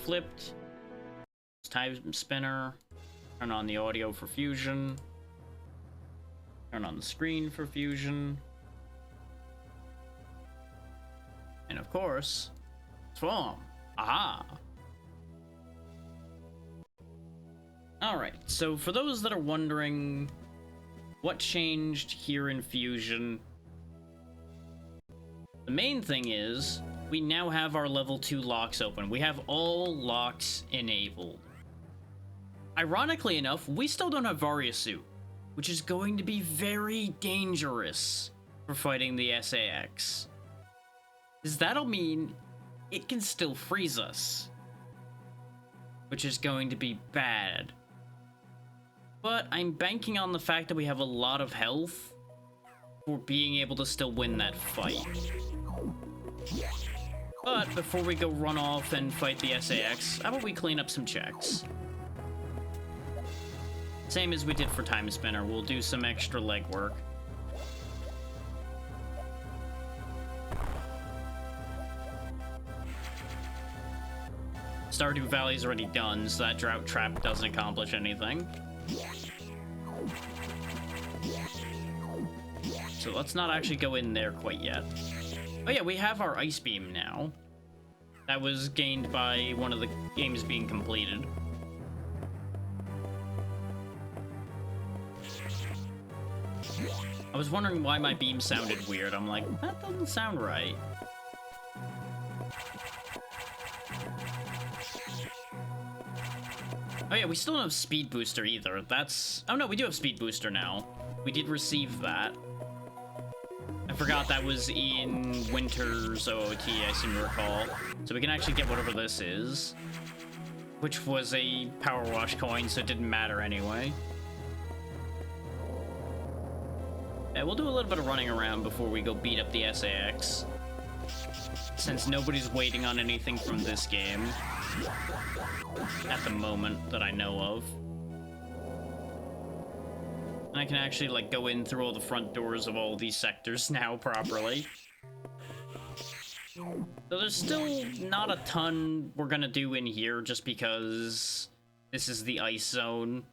flipped. Time spinner. Turn on the audio for fusion. Turn on the screen for fusion. And of course, transform. Aha! Alright, so for those that are wondering what changed here in Fusion, the main thing is we now have our level 2 locks open. We have all locks enabled. Ironically enough, we still don't have Varia Suit, which is going to be very dangerous for fighting the SAX. Because that'll mean it can still freeze us, which is going to be bad. But I'm banking on the fact that we have a lot of health for being able to still win that fight. But before we go run off and fight the SAX, how about we clean up some checks? Same as we did for Time Spinner, we'll do some extra legwork. Stardew Valley's already done, so that drought trap doesn't accomplish anything. So let's not actually go in there quite yet. Oh yeah, we have our Ice Beam now. That was gained by one of the games being completed. I was wondering why my beam sounded weird. I'm like, that doesn't sound right. Oh yeah, we still don't have Speed Booster either. That's... Oh no, we do have Speed Booster now. We did receive that. I forgot that was in Winter's OOT, I seem to recall. So we can actually get whatever this is. Which was a Power Wash coin, so it didn't matter anyway. Yeah, we'll do a little bit of running around before we go beat up the SAX. Since nobody's waiting on anything from this game. At the moment that I know of. And I can actually, like, go in through all the front doors of all these sectors now properly. So there's still not a ton we're gonna do in here just because this is the ice zone.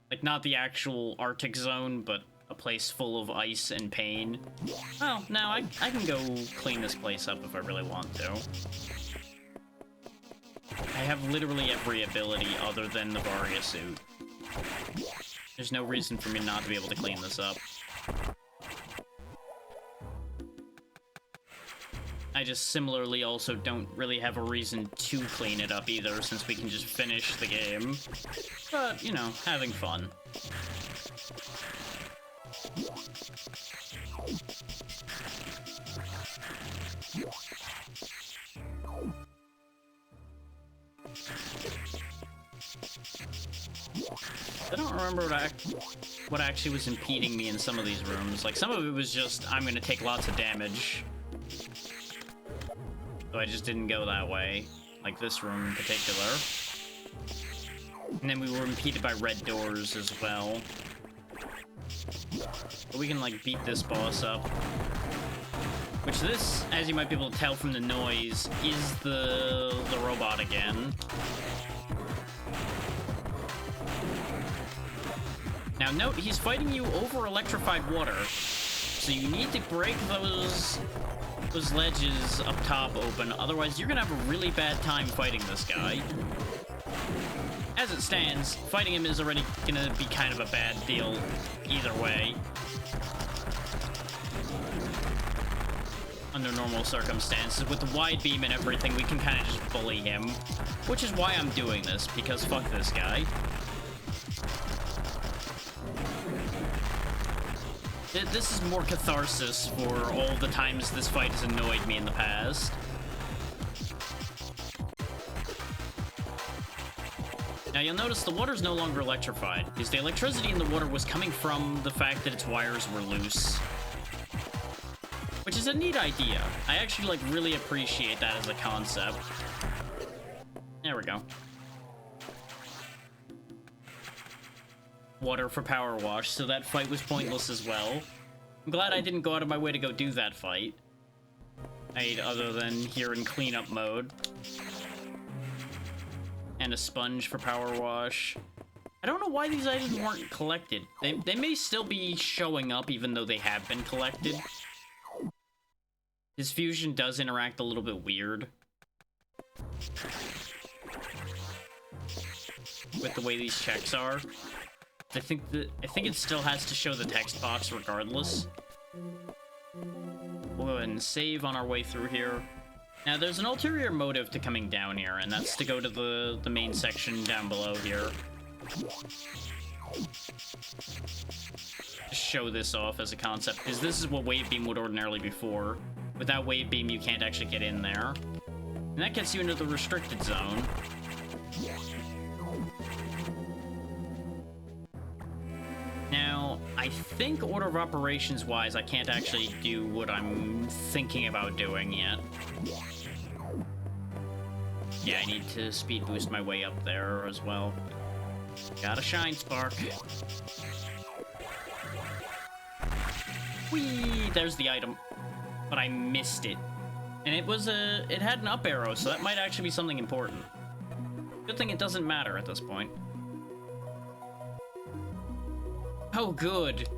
Like, not the actual Arctic zone, but a place full of ice and pain. Well, now I can go clean this place up if I really want to. I have literally every ability other than the Varia Suit. There's no reason for me not to be able to clean this up. I just similarly also don't really have a reason to clean it up either, since we can just finish the game. But, you know, having fun. I don't remember what actually was impeding me in some of these rooms. Like, some of it was just, I'm gonna take lots of damage. So I just didn't go that way. Like this room in particular. And then we were impeded by red doors as well. But we can, like, beat this boss up. Which this, as you might be able to tell from the noise, is the robot again. Now note, he's fighting you over electrified water, so you need to break those ledges up top open, otherwise you're gonna have a really bad time fighting this guy. As it stands, fighting him is already gonna be kind of a bad deal either way. Under normal circumstances, with the wide beam and everything, we can kind of just bully him, which is why I'm doing this, because fuck this guy. This is more catharsis for all the times this fight has annoyed me in the past. Now you'll notice the water's no longer electrified, because the electricity in the water was coming from the fact that its wires were loose. Which is a neat idea. I actually, like, really appreciate that as a concept. There we go. Water for Power Wash, so that fight was pointless as well. I'm glad I didn't go out of my way to go do that fight. Other than here in cleanup mode. And a sponge for power wash. I don't know why these items weren't collected. They may still be showing up even though they have been collected. His fusion does interact a little bit weird with the way these checks are. I think it still has to show the text box regardless. We'll go ahead and save on our way through here. Now, there's an ulterior motive to coming down here, and that's to go to the main section down below here. Just show this off as a concept, because this is what Wave Beam would ordinarily be for. Without Wave Beam, you can't actually get in there. And that gets you into the restricted zone. Now, I think order of operations wise, I can't actually do what I'm thinking about doing yet. Yeah, I need to speed boost my way up there as well. Got a Shine Spark. Whee! There's the item. But I missed it. And it had an up arrow, so that might actually be something important. Good thing it doesn't matter at this point. Oh, good.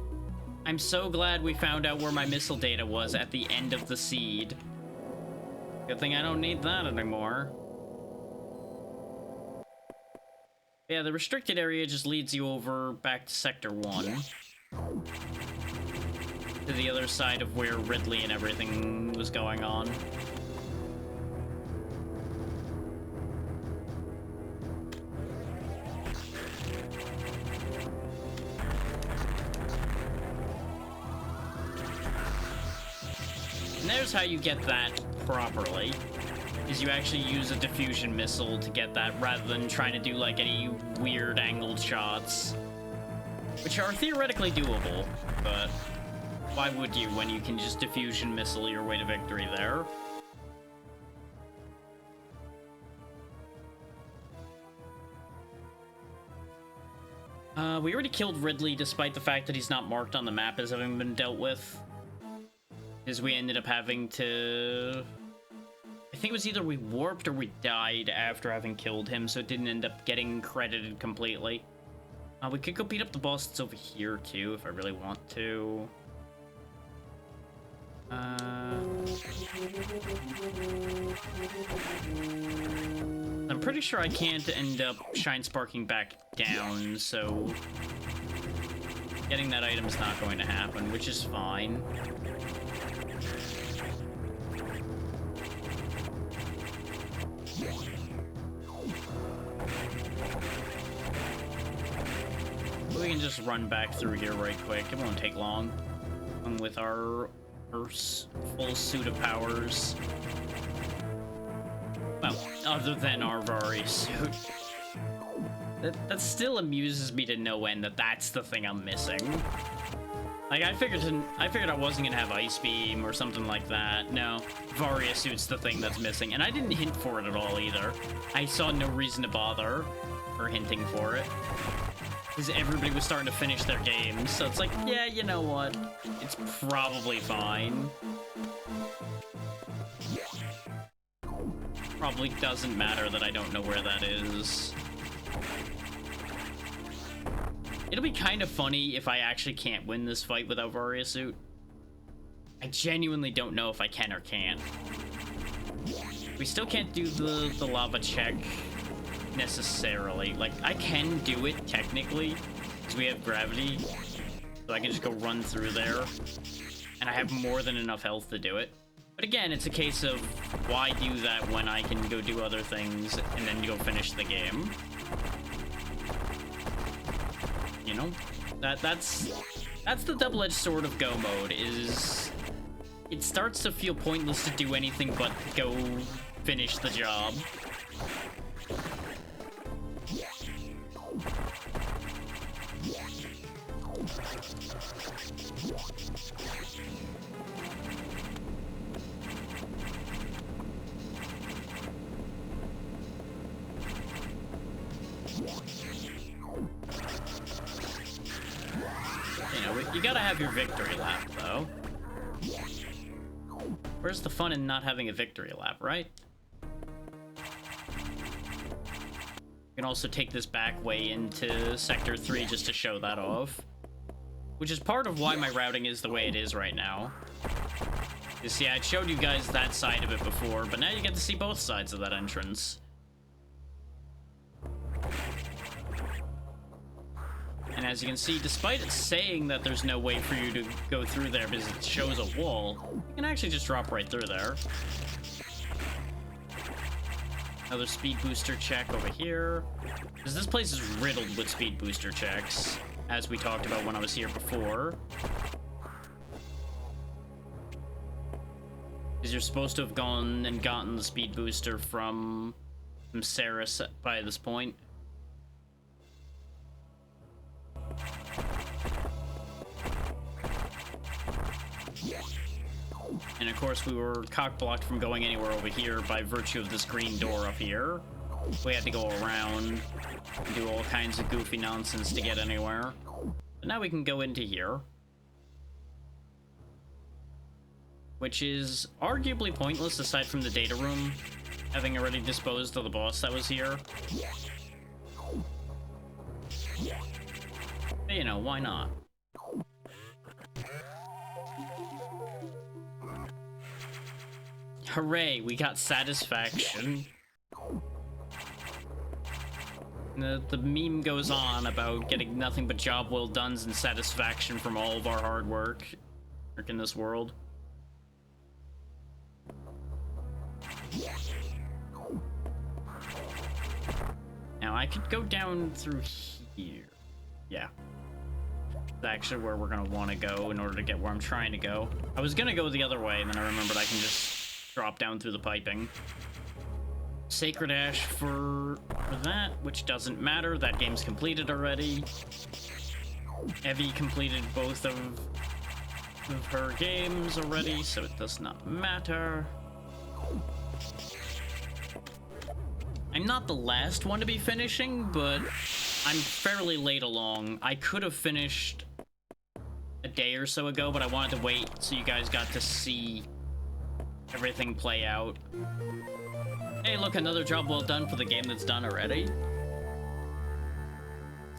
I'm so glad we found out where my missile data was at the end of the seed. Good thing I don't need that anymore. Yeah, the restricted area just leads you over back to Sector 1. To the other side of where Ridley and everything was going on. And there's how you get that properly, is you actually use a diffusion missile to get that rather than trying to do like any weird angled shots, which are theoretically doable, but why would you when you can just diffusion missile your way to victory there? We already killed Ridley despite the fact that he's not marked on the map as having been dealt with. Is we ended up having to... I think it was either we warped or we died after having killed him, so it didn't end up getting credited completely. We could go beat up the boss that's over here, too, if I really want to. I'm pretty sure I can't end up Shine Sparking back down, so... getting that item's not going to happen, which is fine. We can just run back through here right quick. It won't take long. And with our full suit of powers. Well, other than our Vari suit. That still amuses me to no end that that's the thing I'm missing. Like, I figured I wasn't gonna have Ice Beam or something like that. No, Varia suit's the thing that's missing, and I didn't hint for it at all either. I saw no reason to bother or hinting for it. Because everybody was starting to finish their games, so it's like, yeah, you know what? It's probably fine. Probably doesn't matter that I don't know where that is. It'll be kind of funny if I actually can't win this fight without Varia suit. I genuinely don't know if I can or can't. We still can't do the lava check necessarily. Like, I can do it technically because we have gravity, so I can just go run through there and I have more than enough health to do it. But again, it's a case of why do that when I can go do other things and then go finish the game. You know, that's the double-edged sword of Go mode, is it starts to feel pointless to do anything but go finish the job. You gotta have your victory lap, though. Where's the fun in not having a victory lap, right? can also take this back way into Sector 3 just to show that off. Which is part of why my routing is the way it is right now. You see, I showed you guys that side of it before, but now you get to see both sides of that entrance. And as you can see, despite it saying that there's no way for you to go through there because it shows a wall, you can actually just drop right through there. Another speed booster check over here. Because this place is riddled with speed booster checks, as we talked about when I was here before. Because you're supposed to have gone and gotten the speed booster from Sarah by this point. And of course we were cock-blocked from going anywhere over here by virtue of this green door up here. We had to go around and do all kinds of goofy nonsense to get anywhere. But now we can go into here. Which is arguably pointless aside from the data room, having already disposed of the boss that was here. But, you know, why not? Hooray, we got satisfaction. The meme goes on about getting nothing but job well dones and satisfaction from all of our hard work in this world. Now I could go down through here. Yeah. That's actually where we're gonna want to go in order to get where I'm trying to go. I was gonna go the other way, and then I remembered I can just drop down through the piping. Sacred Ash for that, which doesn't matter. That game's completed already. Evie completed both of her games already, so it does not matter. I'm not the last one to be finishing, but I'm fairly late along. I could have finished a day or so ago, but I wanted to wait so you guys got to see everything play out. Hey, look, another job well done for the game that's done already. It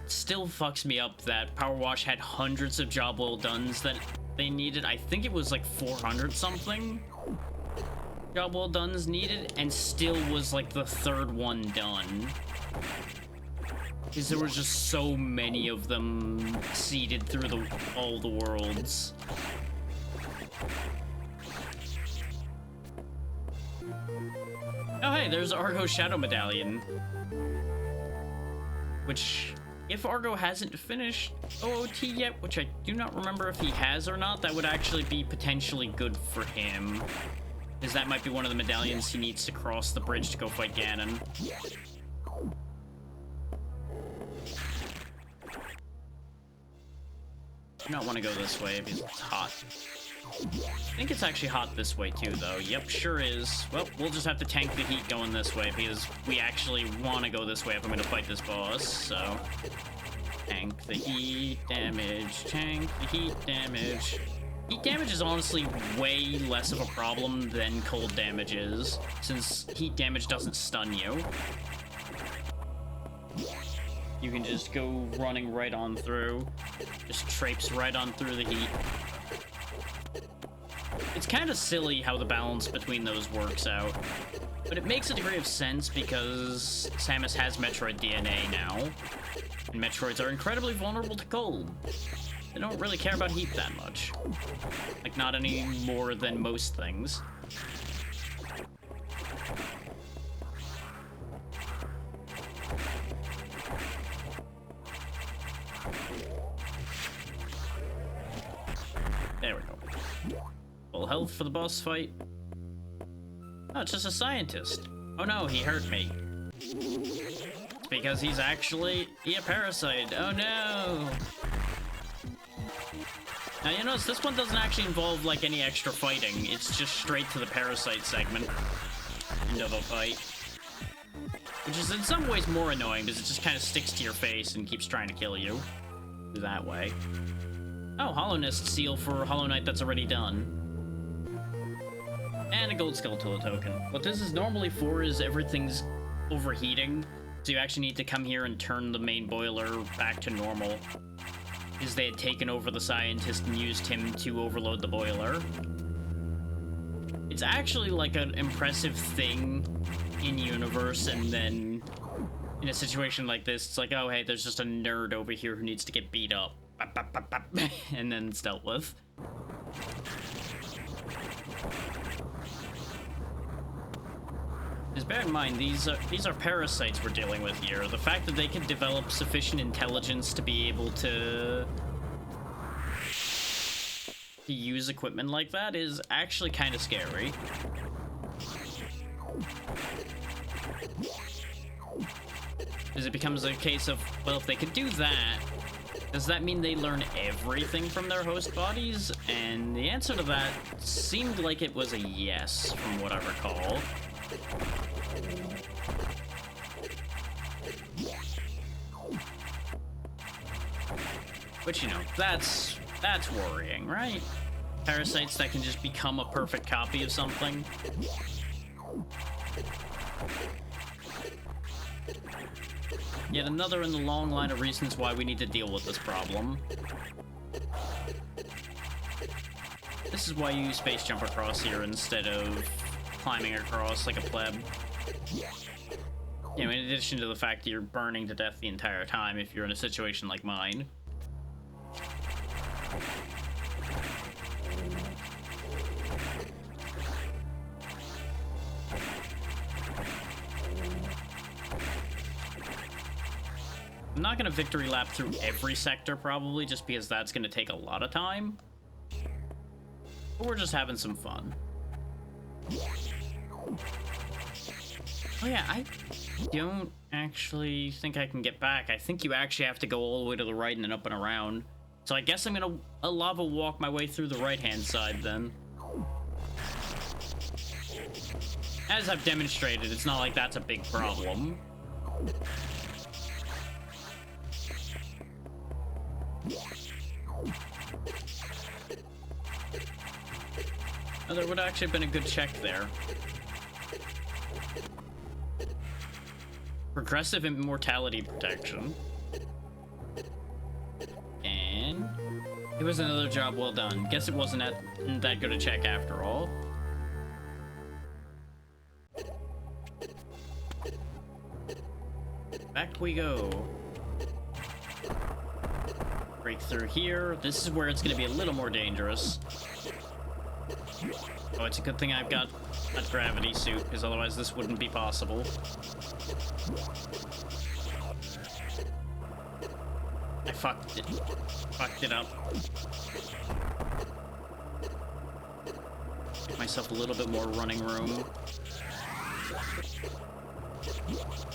still fucks me up that Power Wash had hundreds of job well dones that they needed. I think it was like 400 something job well dones needed, and still was like the third one done. Because there was just so many of them seeded through all the worlds. Oh hey, there's Argo's Shadow Medallion. Which, if Argo hasn't finished OOT yet, which I do not remember if he has or not, that would actually be potentially good for him. Because that might be one of the medallions he needs to cross the bridge to go fight Ganon. Do not want to go this way because it's hot. I think it's actually hot this way too, though. Yep, sure is. Well, we'll just have to tank the heat going this way because we actually want to go this way if I'm going to fight this boss, so... Tank the heat damage, tank the heat damage. Heat damage is honestly way less of a problem than cold damage is, since heat damage doesn't stun you. You can just go running right on through. Just traipse right on through the heat. It's kind of silly how the balance between those works out, but it makes a degree of sense because Samus has Metroid DNA now, and Metroids are incredibly vulnerable to cold. They don't really care about heat that much. Like, not any more than most things. There we go. Full health for the boss fight. Oh, it's just a scientist. Oh no, he hurt me. It's because he's actually a parasite. Oh no! Now you notice this one doesn't actually involve like any extra fighting. It's just straight to the parasite segment of a fight. Which is in some ways more annoying because it just kind of sticks to your face and keeps trying to kill you. That way. Oh, Hollowness seal for Hollow Knight that's already done. And a gold Skulltula token. What this is normally for is everything's overheating. So you actually need to come here and turn the main boiler back to normal, because they had taken over the scientist and used him to overload the boiler. It's actually like an impressive thing in universe, and then in a situation like this, it's like, oh hey, there's just a nerd over here who needs to get beat up. Bop, bop, bop, bop. And then it's dealt with. Because bear in mind, these are parasites we're dealing with here. The fact that they can develop sufficient intelligence to be able to use equipment like that is actually kind of scary. Because it becomes a case of, well, if they could do that, does that mean they learn everything from their host bodies? And the answer to that seemed like it was a yes, from what I recall. Which, you know, that's worrying, right? Parasites that can just become a perfect copy of something. Yet another in the long line of reasons why we need to deal with this problem. This is why you space jump across here instead of climbing across like a pleb. You know, in addition to the fact that you're burning to death the entire time if you're in a situation like mine. I'm not gonna victory lap through every sector, probably, just because that's gonna take a lot of time. But we're just having some fun. Oh yeah, I don't actually think I can get back. I think you actually have to go all the way to the right and then up and around. So I guess I'm gonna lava walk my way through the right-hand side then. As I've demonstrated, it's not like that's a big problem. Oh, there would actually have been a good check there. Progressive immortality protection. And it was another job well done. Guess it wasn't that good a check after all. Back we go. Break through here. This is where it's going to be a little more dangerous. Oh, it's a good thing I've got a gravity suit, because otherwise this wouldn't be possible. I fucked it up. Give myself a little bit more running room.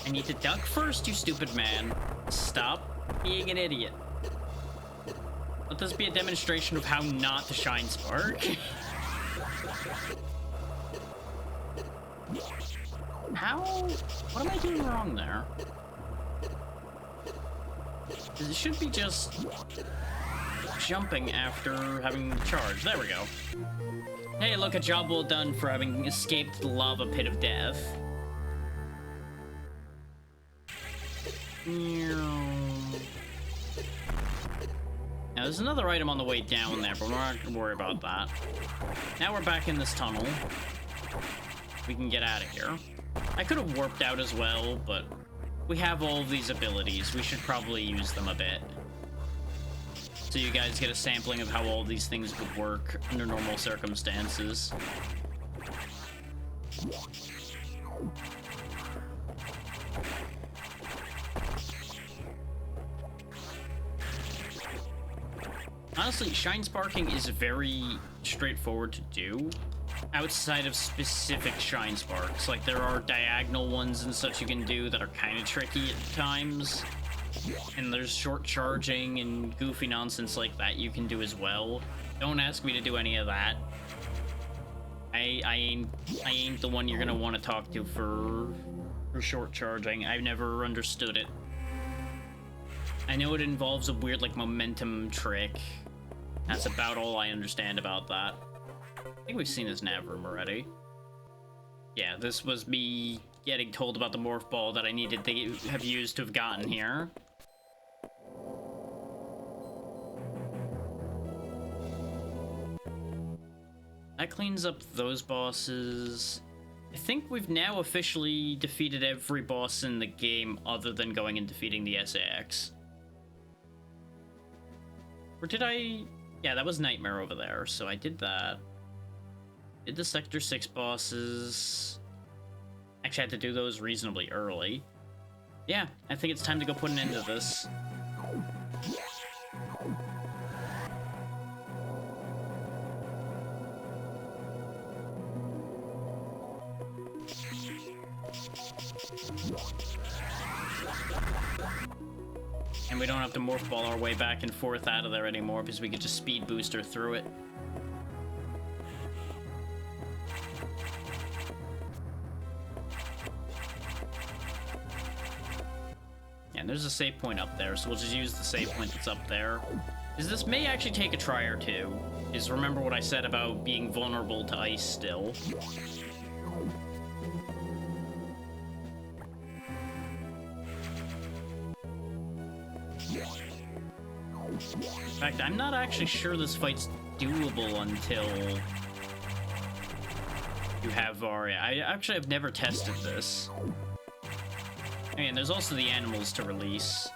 I need to duck first, you stupid man. Stop being an idiot. Let this be a demonstration of how not to shine spark. How? What am I doing wrong there? It should be just jumping after having charged. There we go. Hey, look, a job well done for having escaped the lava pit of death. Now, there's another item on the way down there, but we're not going to worry about that. Now we're back in this tunnel. We can get out of here. I could have warped out as well, but we have all of these abilities. We should probably use them a bit. So you guys get a sampling of how all these things would work under normal circumstances. Honestly, shine sparking is very straightforward to do outside of specific shine sparks. Like, there are diagonal ones and such you can do that are kind of tricky at times. And there's short charging and goofy nonsense like that you can do as well. Don't ask me to do any of that. I ain't the one you're gonna want to talk to for short charging. I've never understood it. I know it involves a weird, like, momentum trick. That's about all I understand about that. I think we've seen this nav room already. Yeah, this was me getting told about the morph ball that I needed to have used to have gotten here. That cleans up those bosses. I think we've now officially defeated every boss in the game other than going and defeating the SAX. Or did I... Yeah, that was Nightmare over there, so I did that. Did the Sector 6 bosses. Actually, I had to do those reasonably early. Yeah, I think it's time to go put an end to this. And we don't have to morph ball our way back and forth out of there anymore because we could just speed booster through it. Yeah, and there's a save point up there, so we'll just use the save point that's up there. Because this may actually take a try or two. Is remember what I said about being vulnerable to ice still. In fact, I'm not actually sure this fight's doable until you have Varia. I actually have never tested this. And there's also the animals to release.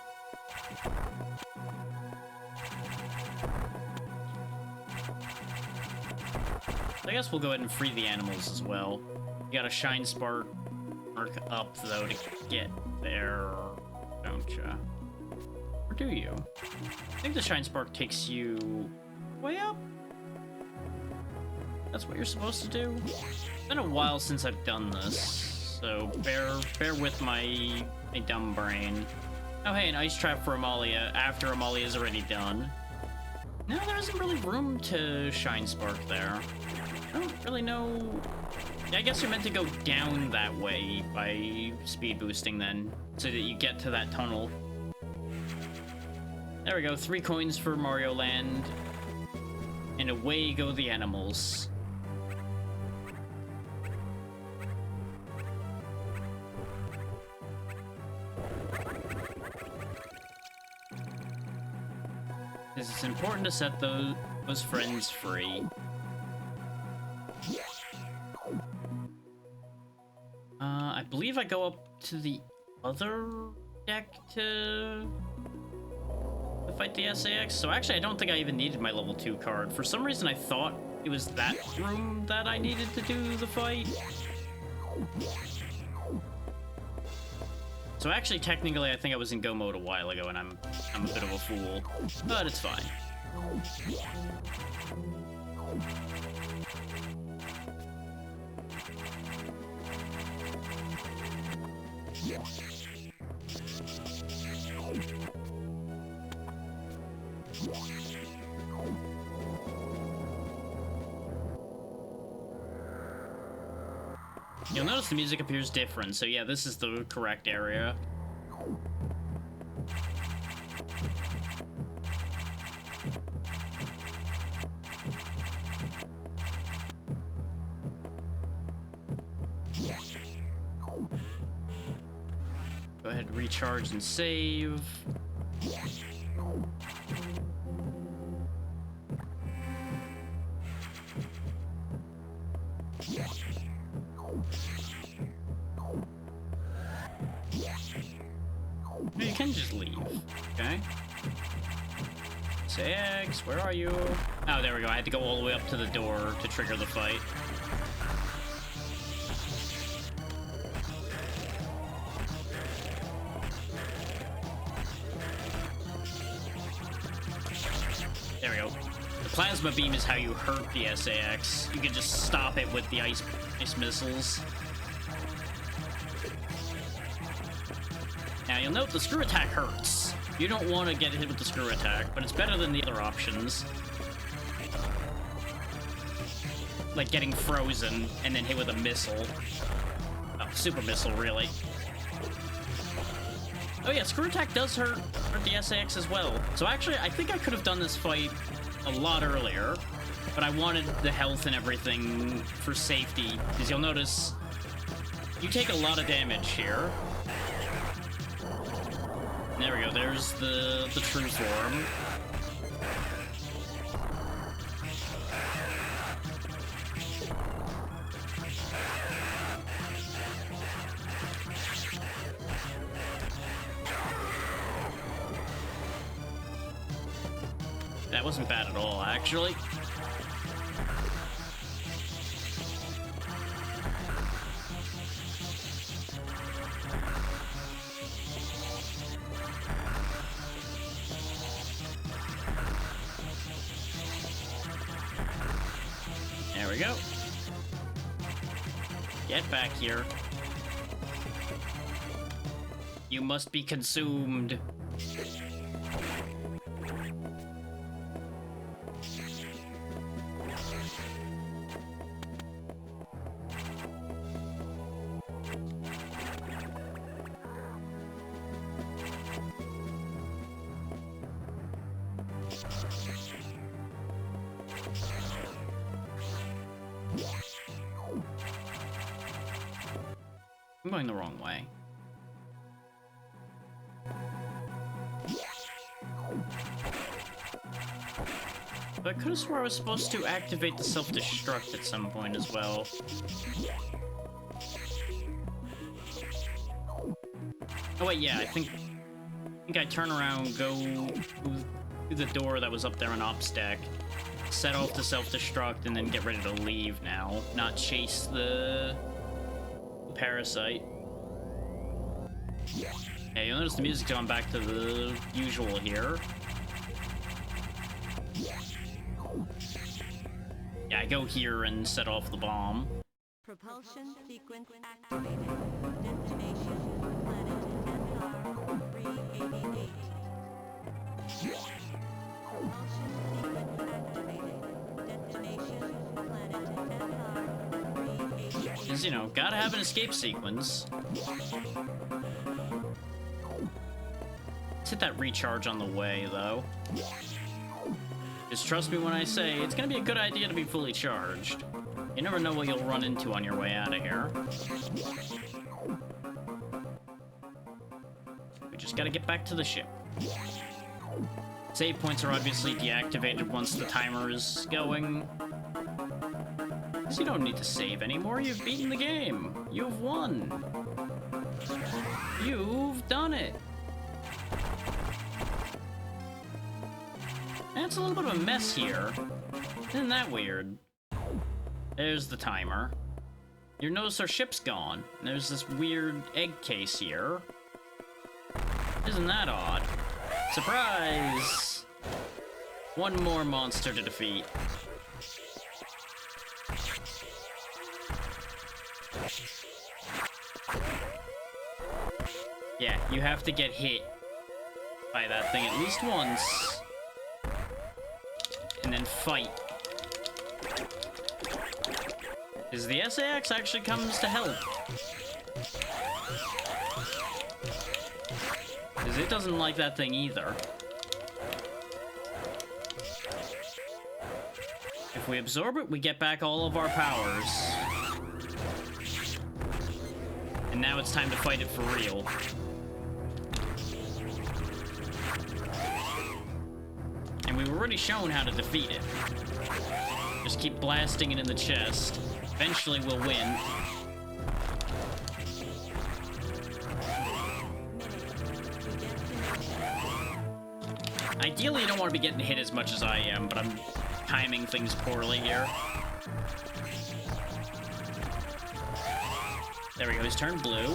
I guess we'll go ahead and free the animals as well. You got a Shine Spark up, though, to get there, don't ya? Or do you? I think the Shine Spark takes you way up? That's what you're supposed to do? It's been a while since I've done this, so bear with my dumb brain. Oh hey, an ice trap for Amalia after Amalia's already done. No, there isn't really room to Shine Spark there. I don't really know. Yeah, I guess you're meant to go down that way by speed boosting then, so that you get to that tunnel. There we go, 3 coins for Mario Land. And away go the animals. It's important to set those friends free. I believe I go up to the other deck to fight the SAX. So actually, I don't think I even needed my level 2 card. For some reason, I thought it was that room that I needed to do the fight. So actually, technically, I think I was in go mode a while ago, and I'm a bit of a fool, but it's fine. You'll notice the music appears different, so yeah, this is the correct area. Go ahead, recharge and save. You can just leave, okay? Six, where are you? Oh, there we go. I had to go all the way up to the door to trigger the fight. There we go. The plasma beam is how you hurt the SAX. You can just stop it with the ice missiles. Now, you'll note the screw attack hurts. You don't want to get hit with the screw attack, but it's better than the other options. Like getting frozen and then hit with a missile. Oh, super missile, really. Oh yeah, screw attack does hurt the SAX as well. So actually, I think I could have done this fight a lot earlier, but I wanted the health and everything for safety, because you'll notice You take a lot of damage here. There we go, there's the true form. That wasn't bad at all, actually. There we go. Get back here. You must be consumed. I'm going the wrong way. But I could have swore I was supposed to activate the self-destruct at some point as well. Oh wait, yeah, I think I turn around, go through the door that was up there on Obstack, set off the self-destruct, and then get ready to leave now, not chase the parasite. Yeah, you'll notice the music's going back to the usual here. Yeah, I go here and set off the bomb. Propulsion sequence activated. Destination planet MR 388. Propulsion sequence activated. Destination planet MR 388. Because, you know, gotta have an escape sequence. Let's hit that recharge on the way, though. Just trust me when I say it's gonna be a good idea to be fully charged. You never know what you'll run into on your way out of here. We just gotta get back to the ship. Save points are obviously deactivated once the timer is going. So you don't need to save anymore, you've beaten the game. You've won. You've done it. And it's a little bit of a mess here. Isn't that weird? There's the timer. You notice our ship's gone. There's this weird egg case here. Isn't that odd? Surprise! One more monster to defeat. Yeah, you have to get hit by that thing at least once. And then fight. Because the SAX actually comes to help. Because it doesn't like that thing either. If we absorb it, we get back all of our powers. And now it's time to fight it for real. And we've already shown how to defeat it. Just keep blasting it in the chest. Eventually we'll win. Ideally, you don't want to be getting hit as much as I am, but I'm timing things poorly here. There we go, he's turned blue.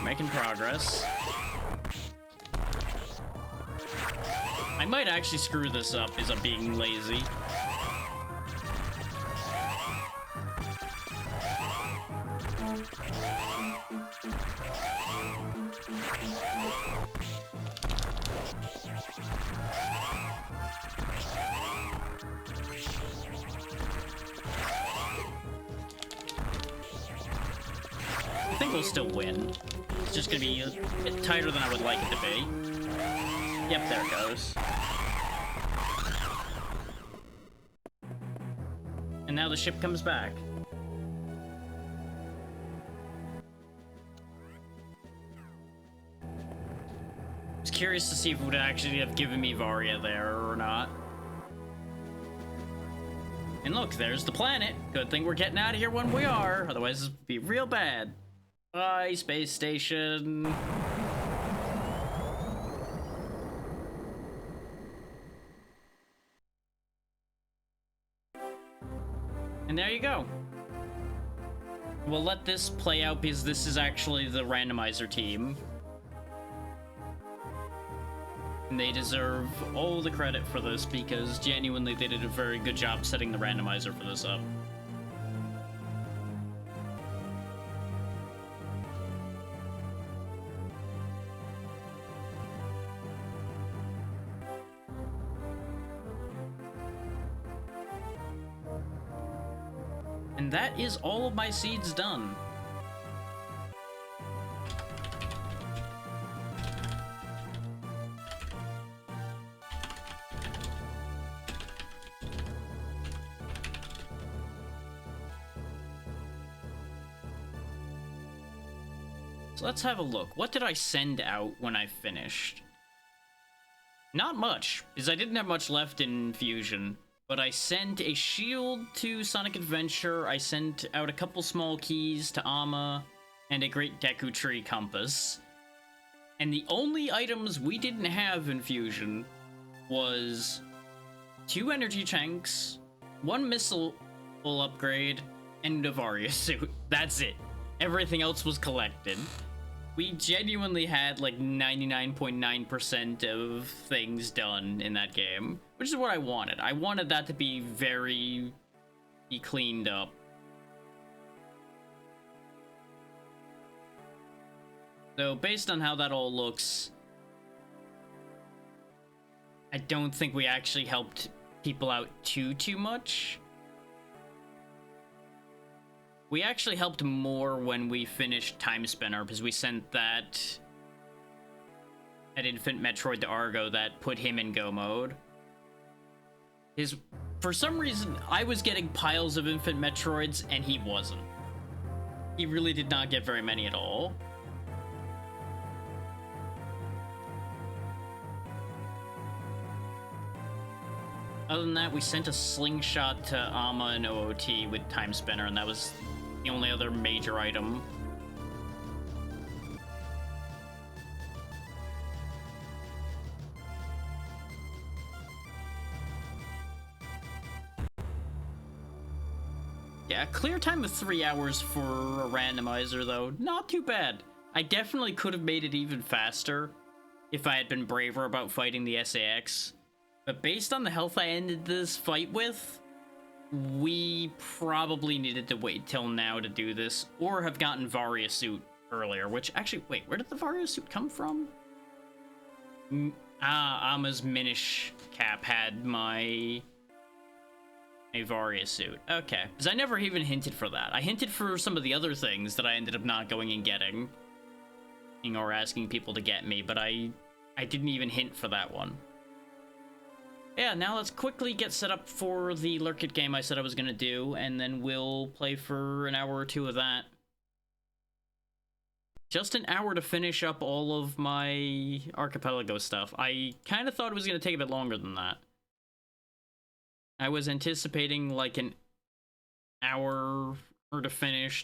Making progress. I might actually screw this up as I'm being lazy. I think we'll still win. It's just gonna be a bit tighter than I would like it to be. Yep, there it goes. And now the ship comes back. I was curious to see if it would actually have given me Varia there or not. And look, there's the planet. Good thing we're getting out of here when we are, otherwise this would be real bad. Bye, space station. And there you go. We'll let this play out because this is actually the randomizer team. And they deserve all the credit for this because genuinely they did a very good job setting the randomizer for this up. And that is all of my seeds done. So let's have a look. What did I send out when I finished? Not much, because I didn't have much left in Fusion. But I sent a shield to Sonic Adventure, I sent out a couple small keys to Amma, and a Great Deku Tree Compass. And the only items we didn't have in Fusion was 2 energy tanks, 1 missile upgrade, and a Varia suit. That's it. Everything else was collected. We genuinely had like 99.9% of things done in that game, which is what I wanted. I wanted that to be very cleaned up. So based on how that all looks, I don't think we actually helped people out too much. We actually helped more when we finished Time Spinner, because we sent that at Infant Metroid to Argo that put him in go mode. For some reason, I was getting piles of Infant Metroids, and he wasn't. He really did not get very many at all. Other than that, we sent a slingshot to Amma and OOT with Time Spinner, and that was the only other major item. Yeah, clear time of 3 hours for a randomizer, though. Not too bad. I definitely could have made it even faster if I had been braver about fighting the SAX. But based on the health I ended this fight with, we probably needed to wait till now to do this, or have gotten Varia suit earlier, which actually, wait, where did the Varia suit come from? Amma's Minish cap had my Varia suit. Okay, because I never even hinted for that. I hinted for some of the other things that I ended up not going and getting, or asking people to get me, but I didn't even hint for that one. Yeah, now let's quickly get set up for the Lurkit game I said I was gonna do, and then we'll play for an hour or 2 of that. Just an hour to finish up all of my Archipelago stuff. I kind of thought it was gonna take a bit longer than that. I was anticipating like an hour or to finish